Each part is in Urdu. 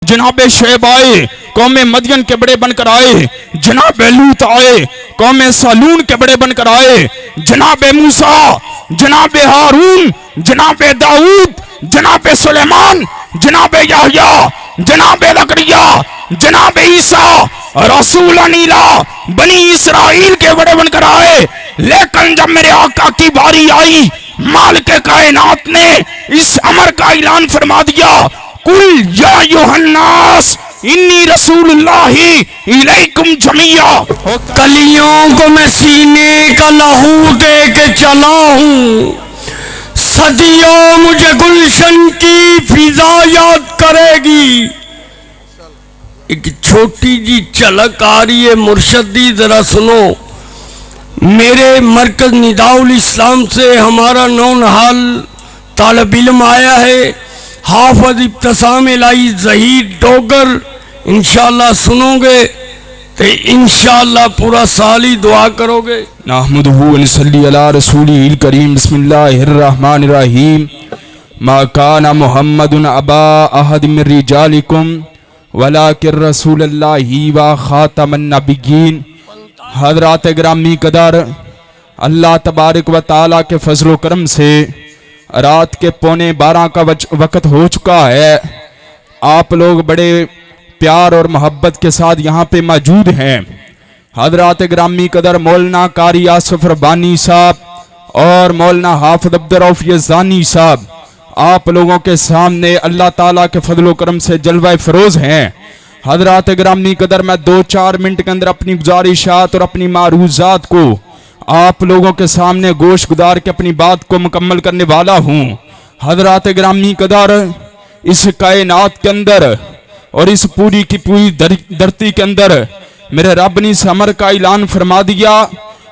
جناب شعیب آئے قوم مدین کے بڑے بن کر آئے، جناب لوط آئے قوم صالون کے بڑے بن کر آئے، جناب موسیٰ، جناب ہارون، جناب داؤد، جناب سلیمان، جناب یحییٰ، جناب زکریا، جناب عیسیٰ رسول نیلا بنی اسرائیل کے بڑے بن کر آئے، لیکن جب میرے آقا کی باری آئی مالک کائنات نے اس امر کا اعلان فرما دیا، قل یا ایھا الناس انی رسول اللہ الیکم جمیعا۔ کلیوں کو میں سینے کا لہو دے کے چلا ہوں، صدیوں مجھے گلشن کی فضا یاد کرے گی۔ ایک چھوٹی جی جھلک آ رہی ہے مرشدی، ذرا سنو۔ میرے مرکز نداء الاسلام سے ہمارا نونہال طالب علم آیا ہے، حافظ ابتسام الہی ظہیر ڈوگر، انشاءاللہ سنو گے تو انشاءاللہ پورا سال ہی دعا کرو گے۔ نحمدہ و نصلی علی رسولہ الکریم، بسم اللہ الرحمن الرحیم۔ ما کان محمد ابا احد من رجالکم ولکن رسول اللہ و خاتم النبیین۔ حضرات گرامی قدر، اللہ تبارک و تعالیٰ کے فضل و کرم سے رات کے 11:15 کا وقت ہو چکا ہے۔ آپ لوگ بڑے پیار اور محبت کے ساتھ یہاں پہ موجود ہیں۔ حضرات گرامی قدر، مولانا قاری آصف ربانی صاحب اور مولانا حافظ عبدالرؤف یزدانی صاحب آپ لوگوں کے سامنے اللہ تعالیٰ کے فضل و کرم سے جلوہ فروز ہیں۔ حضرات گرامی قدر، میں 2-4 منٹ کے اندر اپنی گزارشات اور اپنی معروضات کو آپ لوگوں کے سامنے گوش گدار کے اپنی بات کو مکمل کرنے والا ہوں۔ حضرات گرامی قدر، اس کائنات کے اندر اور اس پوری کی پوری دھرتی کے اندر میرے رب نے اس امر کا اعلان فرما دیا،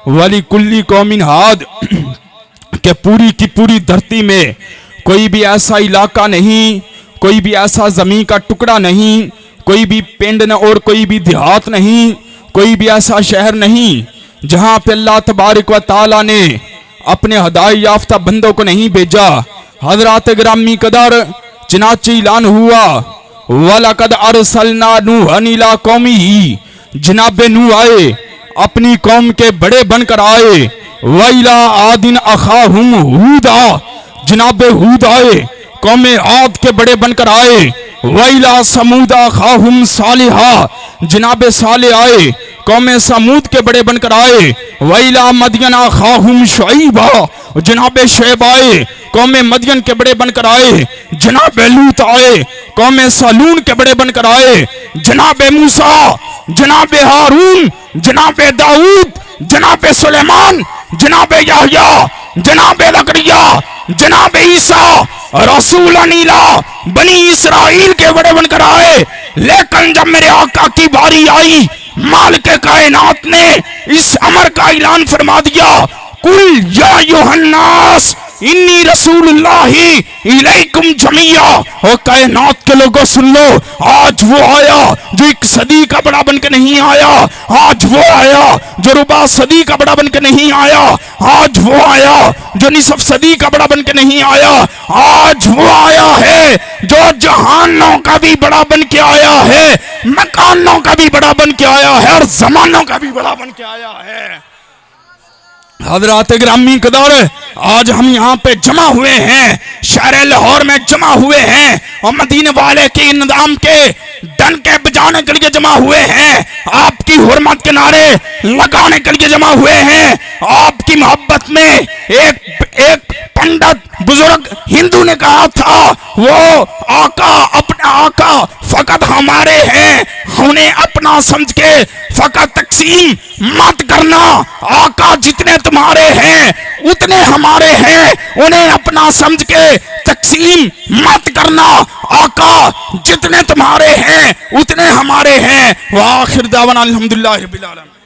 وَلِكُلِّ قَوْمٍ هَادٍ، کہ پوری کی پوری دھرتی میں کوئی بھی ایسا علاقہ نہیں، کوئی بھی ایسا زمین کا ٹکڑا نہیں، کوئی بھی پنڈ اور کوئی بھی دیہات نہیں، کوئی بھی ایسا شہر نہیں جہاں پہ اللہ تبارک و تعالیٰ نے اپنے ہدایت یافتہ بندوں کو نہیں بھیجا۔ حضرات گرامی قدر، چنانچہ اعلان ہوا، وَلَقَدْ أَرْسَلْنَا نُوحًا إِلَىٰ قَوْمِهِ، جناب نوح آئے اپنی قوم کے بڑے بن کر آئے، وَإِلَىٰ عَادٍ أَخَاهُمْ هُودًا، جناب ہود آئے قوم عاد کے بڑے بن کر آئے، وَإِلَىٰ ثَمُودَ أَخَاهُمْ صَالِحًا، جناب صالح آئے قوم سمود کے بڑے بن کر آئے، وَإِلَىٰ مَدْيَنَ أَخَاهُمْ شُعَيْبًا، جناب شعیب آئے قوم مدین کے بڑے بن کر آئے، جناب لوط آئے قوم صالون کے بڑے بن کر آئے، جناب موسیٰ، جناب ہارون، جناب داؤد، جناب سلیمان، جناب یحییٰ، جناب زکریا، جناب عیسیٰ رسول نیلا بنی اسرائیل کے بڑے بن کر آئے، لیکن جب میرے آقا کی باری آئی مالک کائنات نے اس امر کا اعلان فرما دیا، قل یا ایھا الناس انی رسول اللہ الیکم جمیعا۔ اور کائنات کے لوگوں سن لو، آج وہ آیا جو 1 صدی کا بڑا بن کے نہیں آیا، آج وہ آیا جو ربع صدی کا بڑا بن کے نہیں آیا، آج وہ آیا جو نصف صدی کا بڑا بن کے نہیں آیا، آج وہ آیا ہے جو جہانوں کا بھی بڑا بن کے آیا ہے، مکانوں کا بھی بڑا بن کے آیا ہے اور زمانوں کا بھی بڑا بن کے آیا ہے۔ حضرات گرامی قدر، آج ہم یہاں پہ جمع ہوئے ہیں، شہر لاہور میں جمع ہوئے ہیں اور مدینے والے کے نظام کے ڈن کے بجانے کے لیے جمع ہوئے ہیں، آپ کی حرمت کے نعرے لگانے کے لیے جمع ہوئے ہیں، آپ کی محبت میں ایک پنڈت بزرگ ہندو نے کہا تھا، وہ آقا اپنا آقا فقط ہمارے ہیں، انہیں اپنا سمجھ کے فقط تقسیم مت کرنا، آقا جتنے تمہارے ہیں اتنے ہمارے ہیں، انہیں اپنا سمجھ کے تقسیم مت کرنا، آقا جتنے تمہارے ہیں اتنے ہمارے ہیں۔ وآخر دعوانا الحمدللہ رب العالمین۔